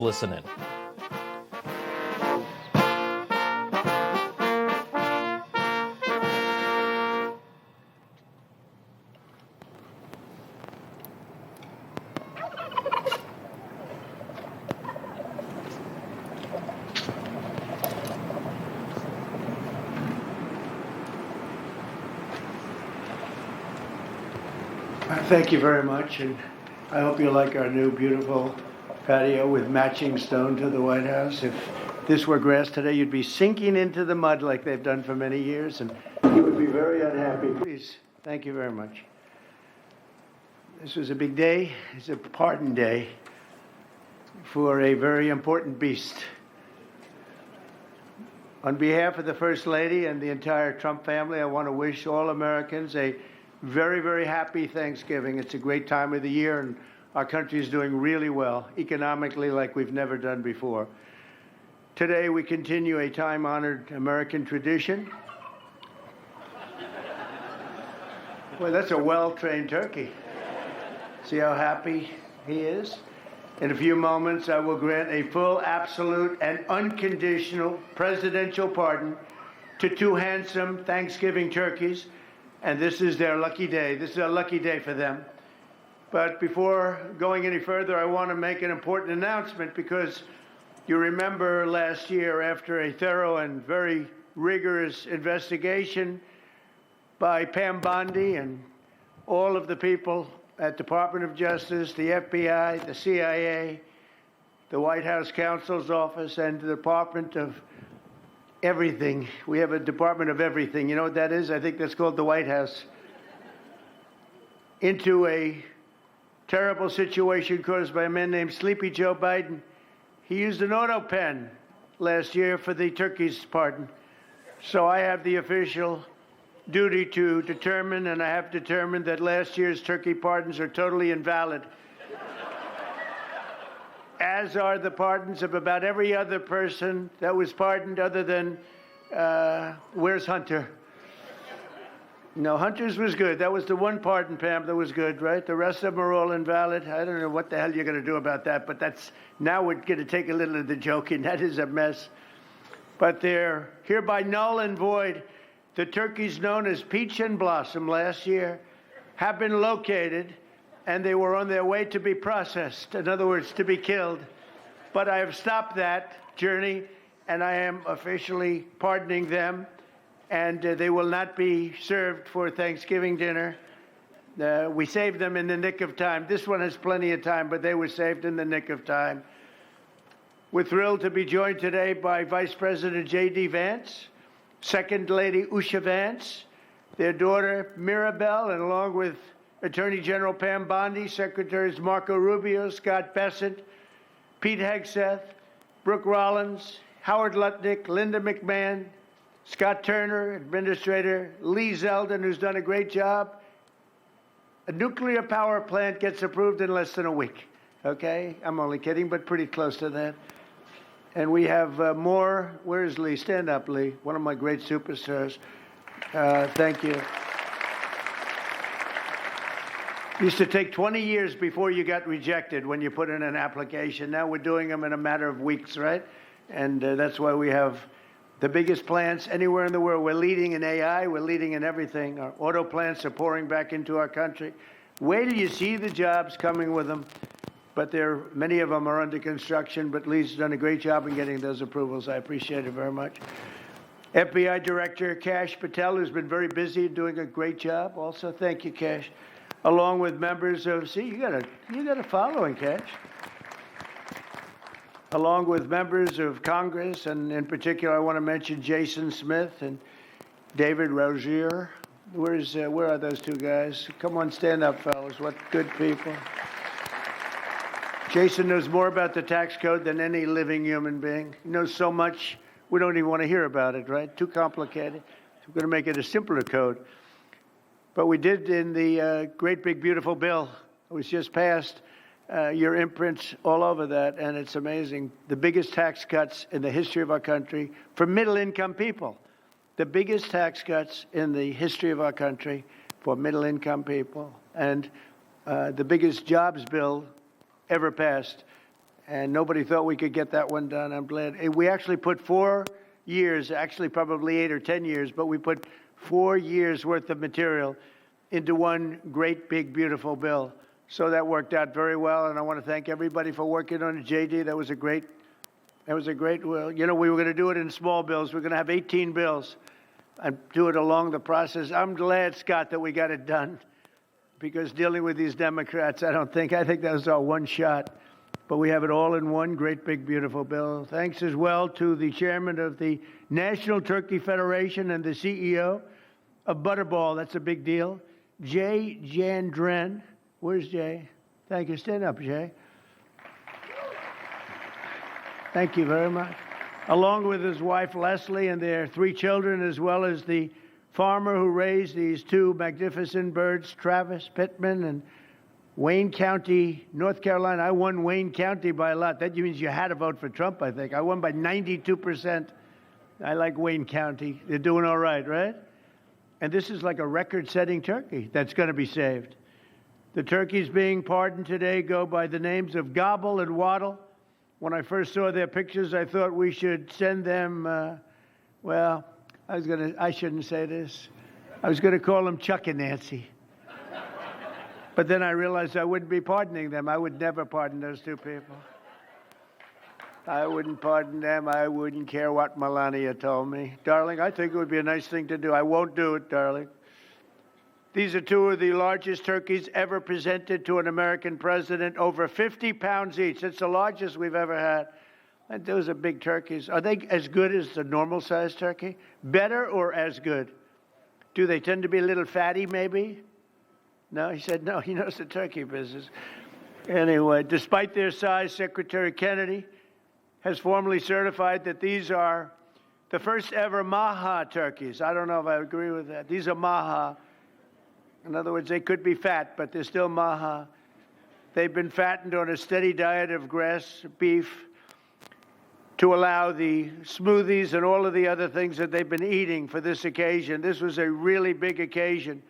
Listen in. Thank you very much, and I hope you like our new beautiful patio with matching stone to the White House. If this were grass today, you'd be sinking into the mud like they've done for many years, and you would be very unhappy. Please, thank you very much. This was a big day. It's a pardon day for a very important beast. On behalf of the First Lady and the entire Trump family, I want to wish all Americans a very, very happy Thanksgiving. It's a great time of the year, and our country is doing really well, economically, like we've never done before. Today, we continue a time-honored American tradition. Well, that's a well-trained turkey. See how happy he is? In a few moments, I will grant a full, absolute, and unconditional presidential pardon to two handsome Thanksgiving turkeys, and this is their lucky day. This is a lucky day for them. But before going any further, I want to make an important announcement, because you remember last year, after a thorough and very rigorous investigation by Pam Bondi and all of the people at Department of Justice, the FBI, the CIA, the White House Counsel's Office, and the Department of Everything. We have a Department of Everything. You know what that is? I think that's called the White House. Into a terrible situation caused by a man named Sleepy Joe Biden. He used an autopen last year for the turkey's pardon. So I have the official duty to determine, and I have determined, that last year's turkey pardons are totally invalid, as are the pardons of about every other person that was pardoned, other than, where's Hunter? No, Hunter's was good. That was the one pardon, Pam, that was good, right? The rest of them are all invalid. I don't know what the hell you're going to do about that, but now we're going to take a little of the joking. That is a mess. But they're hereby null and void. The turkeys known as Peach and Blossom last year have been located, and they were on their way to be processed. In other words, to be killed. But I have stopped that journey, and I am officially pardoning them, and they will not be served for Thanksgiving dinner. We saved them in the nick of time. This one has plenty of time, but they were saved in the nick of time. We're thrilled to be joined today by Vice President J.D. Vance, Second Lady Usha Vance, their daughter Mirabelle, and along with Attorney General Pam Bondi, Secretaries Marco Rubio, Scott Bessent, Pete Hegseth, Brooke Rollins, Howard Lutnick, Linda McMahon, Scott Turner, Administrator Lee Zeldin, who's done a great job. A nuclear power plant gets approved in less than a week. Okay? I'm only kidding, but pretty close to that. And we have more. Where's Lee? Stand up, Lee. One of my great superstars. Thank you. It used to take 20 years before you got rejected when you put in an application. Now we're doing them in a matter of weeks, right? And that's why we have the biggest plants anywhere in the world. We're leading in AI. We're leading in everything. Our auto plants are pouring back into our country. Wait till you see the jobs coming with them. But many of them are under construction, but Lee's done a great job in getting those approvals. I appreciate it very much. FBI Director Kash Patel, who's been very busy doing a great job. Also, thank you, Kash. Along with members of, you got a following, Kash. Along with members of Congress, and in particular, I want to mention Jason Smith and David Rozier. Where are those two guys? Come on, stand up, fellas. What good people. Jason knows more about the tax code than any living human being. He knows so much, we don't even want to hear about it, right? Too complicated. We're going to make it a simpler code. But we did in the great big beautiful bill. It was just passed. Your imprints all over that, and it's amazing. The biggest tax cuts in the history of our country for middle-income people. The biggest tax cuts in the history of our country for middle-income people. And the biggest jobs bill ever passed. and nobody thought we could get that one done. I'm glad. We actually put 4 years, actually probably 8 or 10 years, but we put 4 years worth of material into one great, big, beautiful bill. So that worked out very well, and I want to thank everybody for working on it. JD, that was a great, well, you know, we were going to do it in small bills. We're going to have 18 bills and do it along the process. I'm glad, Scott, that we got it done, because dealing with these Democrats, I think that was our one shot. But we have it all in one great, big, beautiful bill. Thanks as well to the chairman of the National Turkey Federation and the CEO of Butterball. That's a big deal. Jay Jandren. Where's Jay? Thank you. Stand up, Jay. Thank you very much. Along with his wife, Leslie, and their 3 children, as well as the farmer who raised these 2 magnificent birds, Travis Pittman and Wayne County, North Carolina. I won Wayne County by a lot. That means you had to vote for Trump, I think. I won by 92%. I like Wayne County. They're doing all right, right? And this is like a record-setting turkey that's going to be saved. The turkeys being pardoned today go by the names of Gobble and Waddle. When I first saw their pictures, I thought we should send them, well, I shouldn't say this. I was going to call them Chuck and Nancy. But then I realized I wouldn't be pardoning them. I would never pardon those 2 people. I wouldn't pardon them. I wouldn't care what Melania told me. Darling, I think it would be a nice thing to do. I won't do it, darling. These are 2 of the largest turkeys ever presented to an American president, over 50 pounds each. It's the largest we've ever had. And those are big turkeys. Are they as good as the normal-sized turkey? Better or as good? Do they tend to be a little fatty, maybe? No, he said no. He knows the turkey business. Anyway, despite their size, Secretary Kennedy has formally certified that these are the first ever Maha turkeys. I don't know if I agree with that. These are Maha. In other words, they could be fat, but they're still Maha. They've been fattened on a steady diet of grass, beef, to allow the smoothies and all of the other things that they've been eating for this occasion. This was a really big occasion,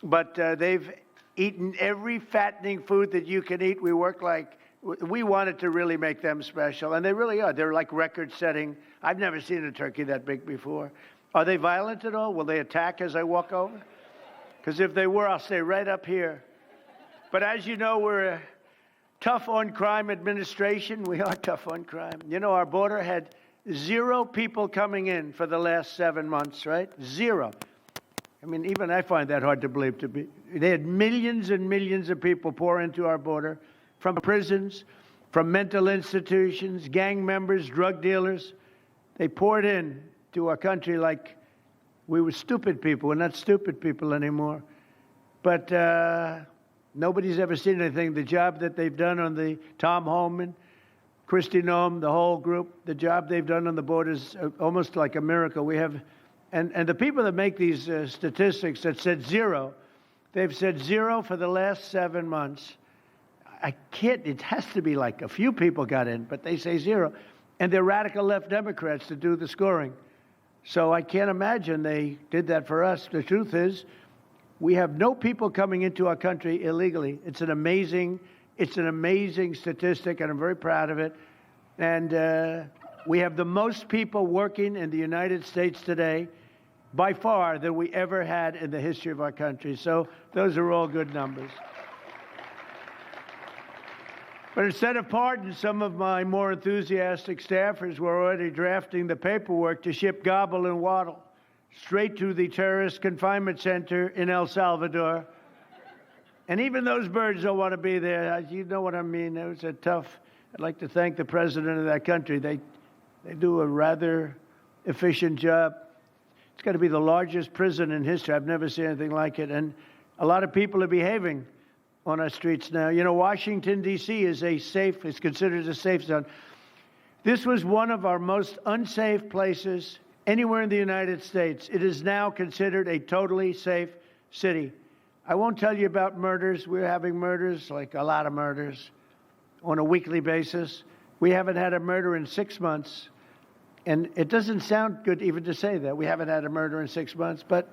but they've eaten every fattening food that you can eat. We wanted to really make them special, and they really are. They're like record-setting. I've never seen a turkey that big before. Are they violent at all? Will they attack as I walk over? Because if they were, I'll stay right up here. But as you know, we're a tough on crime administration. We are tough on crime. You know, our border had 0 people coming in for the last 7 months, right? 0. I mean, even I find that hard to believe. They had millions and millions of people pour into our border from prisons, from mental institutions, gang members, drug dealers. They poured in to our country like we were stupid people. We're not stupid people anymore. But nobody's ever seen anything. The job that they've done on the Tom Homan, Kristi Noem, the whole group, the job they've done on the border is almost like a miracle. We have, and the people that make these statistics that said 0, they've said 0 for the last 7 months. It has to be like a few people got in, but they say 0. And they're radical left Democrats to do the scoring. So I can't imagine they did that for us. The truth is, we have no people coming into our country illegally. It's an amazing statistic, and I'm very proud of it. And we have the most people working in the United States today, by far, than we ever had in the history of our country. So those are all good numbers. But instead of pardons, some of my more enthusiastic staffers were already drafting the paperwork to ship Gobble and Waddle straight to the terrorist confinement center in El Salvador. And even those birds don't want to be there. You know what I mean? It was a tough. I'd like to thank the president of that country. They do a rather efficient job. It's got to be the largest prison in history. I've never seen anything like it. And a lot of people are behaving on our streets now. You know, Washington, D.C. is considered a safe zone. This was one of our most unsafe places anywhere in the United States. It is now considered a totally safe city. I won't tell you about murders. We're having murders, like a lot of murders, on a weekly basis. We haven't had a murder in 6 months. And it doesn't sound good even to say that. We haven't had a murder in 6 months. But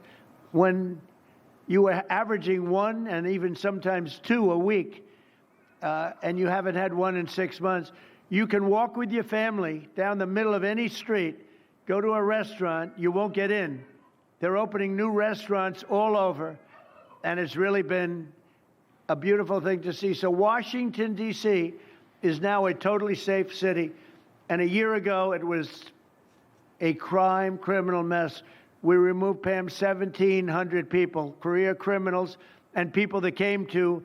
when you were averaging 1 and even sometimes 2 a week, and you haven't had 1 in 6 months, You can walk with your family down the middle of any street, go to a restaurant, you won't get in. They're opening new restaurants all over, and it's really been a beautiful thing to see. So Washington, D.C. is now a totally safe city, and a year ago it was a criminal mess. We removed, Pam, 1,700 people, career criminals, and people that came to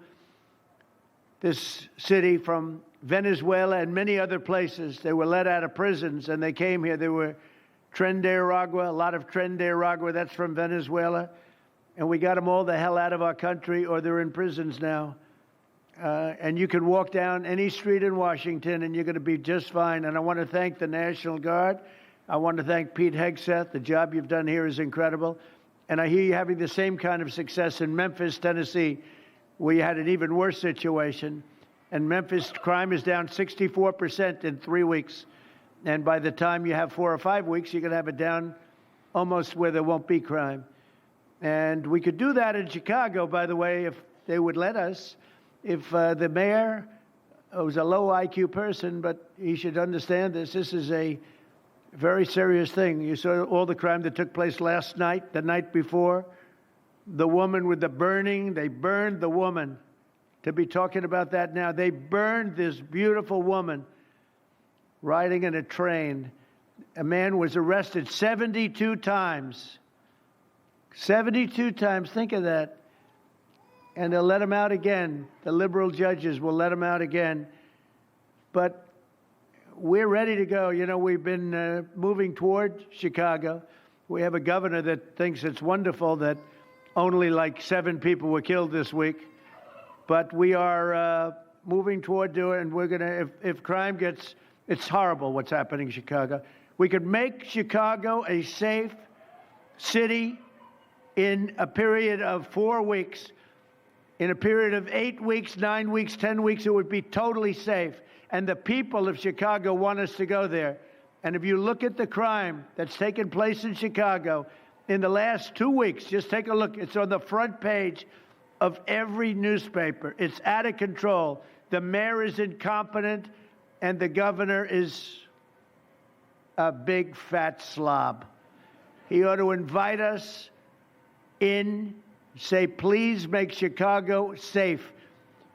this city from Venezuela and many other places. They were let out of prisons, and they came here. They were Tren de Aragua, a lot of Tren de Aragua, that's from Venezuela. And we got them all the hell out of our country, or they're in prisons now. And you can walk down any street in Washington, and you're going to be just fine. And I want to thank the National Guard. I want to thank Pete Hegseth. The job you've done here is incredible. And I hear you having the same kind of success in Memphis, Tennessee, where you had an even worse situation. And Memphis crime is down 64% in 3 weeks. And by the time you have 4 or 5 weeks, you're going to have it down almost where there won't be crime. And we could do that in Chicago, by the way, if they would let us. If the mayor was a low IQ person, but he should understand this. This is a very serious thing. You saw all the crime that took place last night, the night before. The woman with the burning, they burned the woman. To be talking about that now, they burned this beautiful woman riding in a train. A man was arrested 72 times. 72 times, think of that. And they'll let him out again. The liberal judges will let him out again. But we're ready to go. You know, we've been moving toward Chicago. We have a governor that thinks it's wonderful that only like 7 people were killed this week. But we are moving toward doing it, and we're going to, if crime gets, it's horrible what's happening in Chicago. We could make Chicago a safe city in a period of 4 weeks. In a period of 8 weeks, 9 weeks, 10 weeks, it would be totally safe. And the people of Chicago want us to go there. And if you look at the crime that's taken place in Chicago in the last 2 weeks, just take a look. It's on the front page of every newspaper. It's out of control. The mayor is incompetent, and the governor is a big fat slob. He ought to invite us in, say, please make Chicago safe.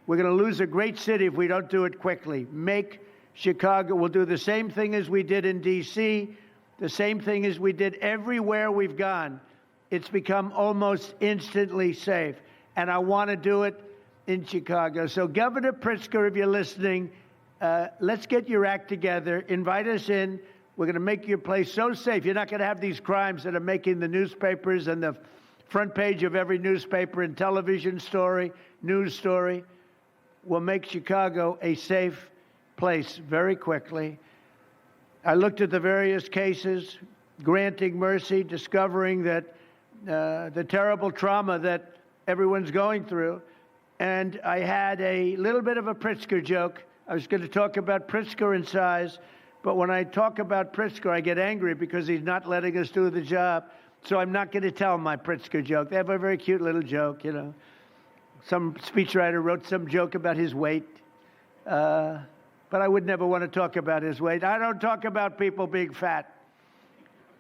We're going to lose a great city if we don't do it quickly. Make Chicago. We'll do the same thing as we did in D.C., the same thing as we did everywhere we've gone. It's become almost instantly safe. And I want to do it in Chicago. So, Governor Pritzker, if you're listening, let's get your act together. Invite us in. We're going to make your place so safe. You're not going to have these crimes that are making the newspapers and the front page of every newspaper and television story, news story. We'll make Chicago a safe place very quickly. I looked at the various cases, granting mercy, discovering that the terrible trauma that everyone's going through. And I had a little bit of a Pritzker joke. I was going to talk about Pritzker and size, but when I talk about Pritzker, I get angry because he's not letting us do the job. So I'm not going to tell my Pritzker joke. They have a very cute little joke, you know. Some speechwriter wrote some joke about his weight, but I would never want to talk about his weight. I don't talk about people being fat.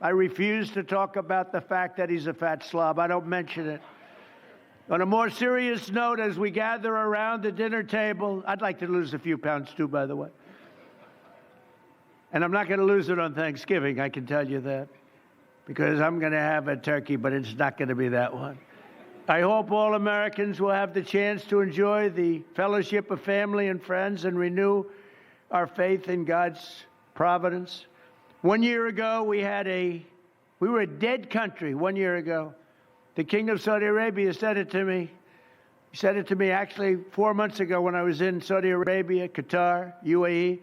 I refuse to talk about the fact that he's a fat slob. I don't mention it. On a more serious note, as we gather around the dinner table, I'd like to lose a few pounds too, by the way. And I'm not going to lose it on Thanksgiving, I can tell you that, because I'm going to have a turkey, but it's not going to be that one. I hope all Americans will have the chance to enjoy the fellowship of family and friends and renew our faith in God's providence. 1 year ago, we were a dead country 1 year ago. The King of Saudi Arabia said it to me. He said it to me actually 4 months ago when I was in Saudi Arabia, Qatar, UAE.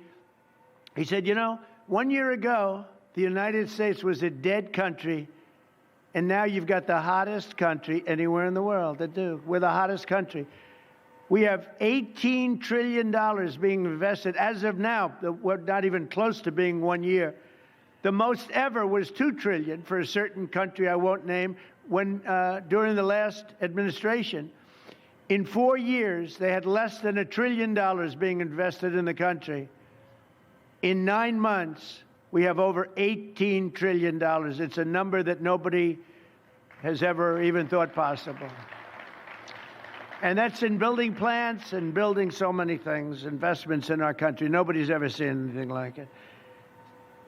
He said, you know, 1 year ago, the United States was a dead country, and now you've got the hottest country anywhere in the world that do. We're the hottest country. We have $18 trillion being invested. As of now, we're not even close to being 1 year. The most ever was $2 trillion for a certain country I won't name when during the last administration. In 4 years, they had less than $1 trillion being invested in the country. In 9 months, we have over $18 trillion. It's a number that nobody has ever even thought possible. And that's in building plants and building so many things, investments in our country. Nobody's ever seen anything like it.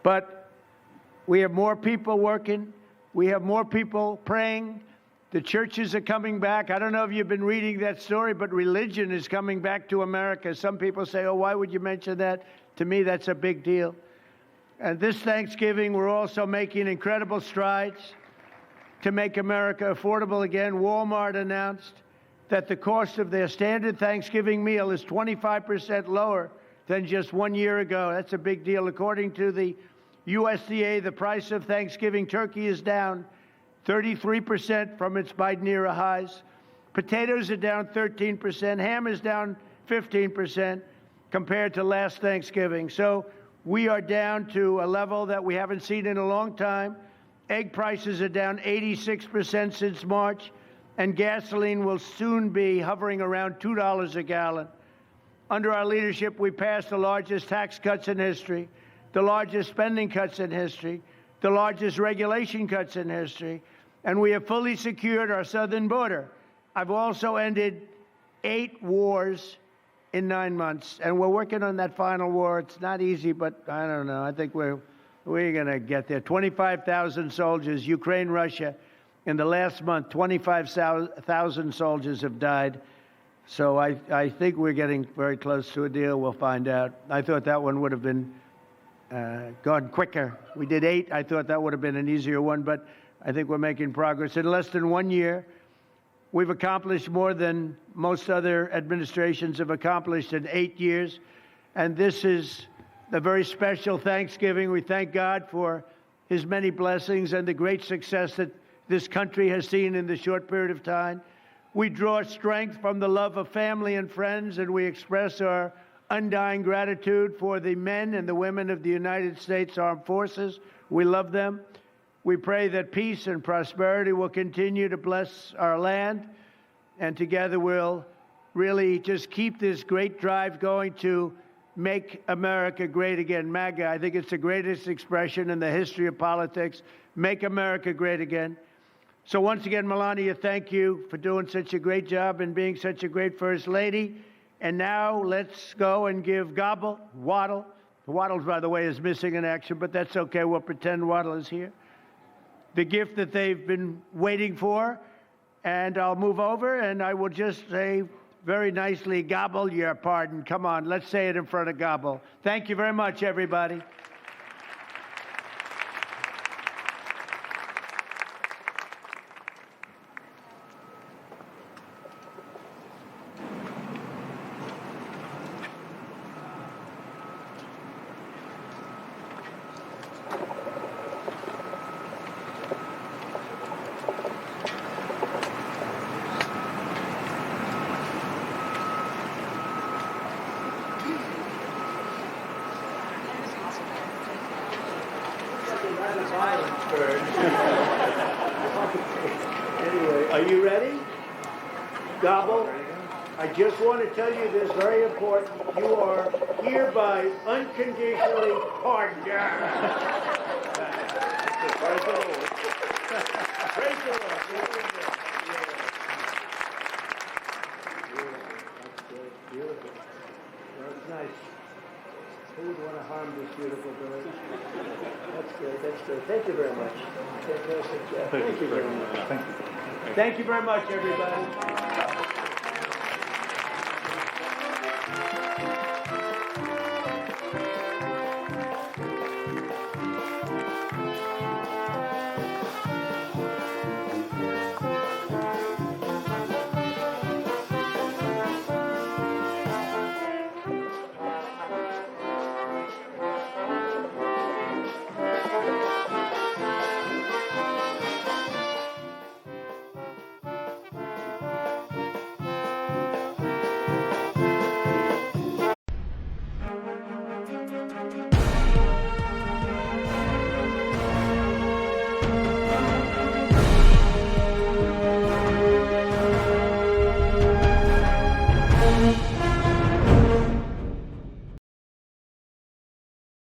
But we have more people working. We have more people praying. The churches are coming back. I don't know if you've been reading that story, but religion is coming back to America. Some people say, oh, why would you mention that? To me, that's a big deal. And this Thanksgiving, we're also making incredible strides to make America affordable again. Walmart announced that the cost of their standard Thanksgiving meal is 25% lower than just 1 year ago. That's a big deal. According to the USDA, the price of Thanksgiving turkey is down 33% from its Biden-era highs. Potatoes are down 13%. Ham is down 15% compared to last Thanksgiving. So we are down to a level that we haven't seen in a long time. Egg prices are down 86% since March, and gasoline will soon be hovering around $2 a gallon. Under our leadership, we passed the largest tax cuts in history, the largest spending cuts in history, the largest regulation cuts in history, and we have fully secured our southern border. I've also ended 8 wars in 9 months, and we're working on that final war. It's not easy, but I don't know. I think we're going to get there. 25,000 soldiers, Ukraine, Russia. In the last month, 25,000 soldiers have died. So I think we're getting very close to a deal. We'll find out. I thought that one would have been gone quicker. We did 8. I thought that would have been an easier one, but I think we're making progress. In less than 1 year, we've accomplished more than most other administrations have accomplished in 8 years. And this is a very special Thanksgiving. We thank God for his many blessings and the great success that this country has seen in the short period of time. We draw strength from the love of family and friends, and we express our undying gratitude for the men and the women of the United States Armed Forces. We love them. We pray that peace and prosperity will continue to bless our land, and together we'll really just keep this great drive going to make America great again. MAGA, I think it's the greatest expression in the history of politics. Make America great again. So once again, Melania, thank you for doing such a great job and being such a great First Lady. And now let's go and give Gobble, Waddle. Waddles, by the way, is missing in action, but that's okay. We'll pretend Waddle is here. The gift that they've been waiting for. And I'll move over and I will just say very nicely, Gobble your pardon. Come on, let's say it in front of Gobble. Thank you very much, everybody. Anyway, are you ready? Gobble, I just want to tell you this, very important. You are hereby unconditionally pardoned. Praise the Lord. Praise the Lord. That's good. Beautiful. That's nice. Who would want to harm this beautiful bird? That's good. That's good. Thank you very much. Fantastic job. Thank you very much. Thank you. Thank you very much, everybody.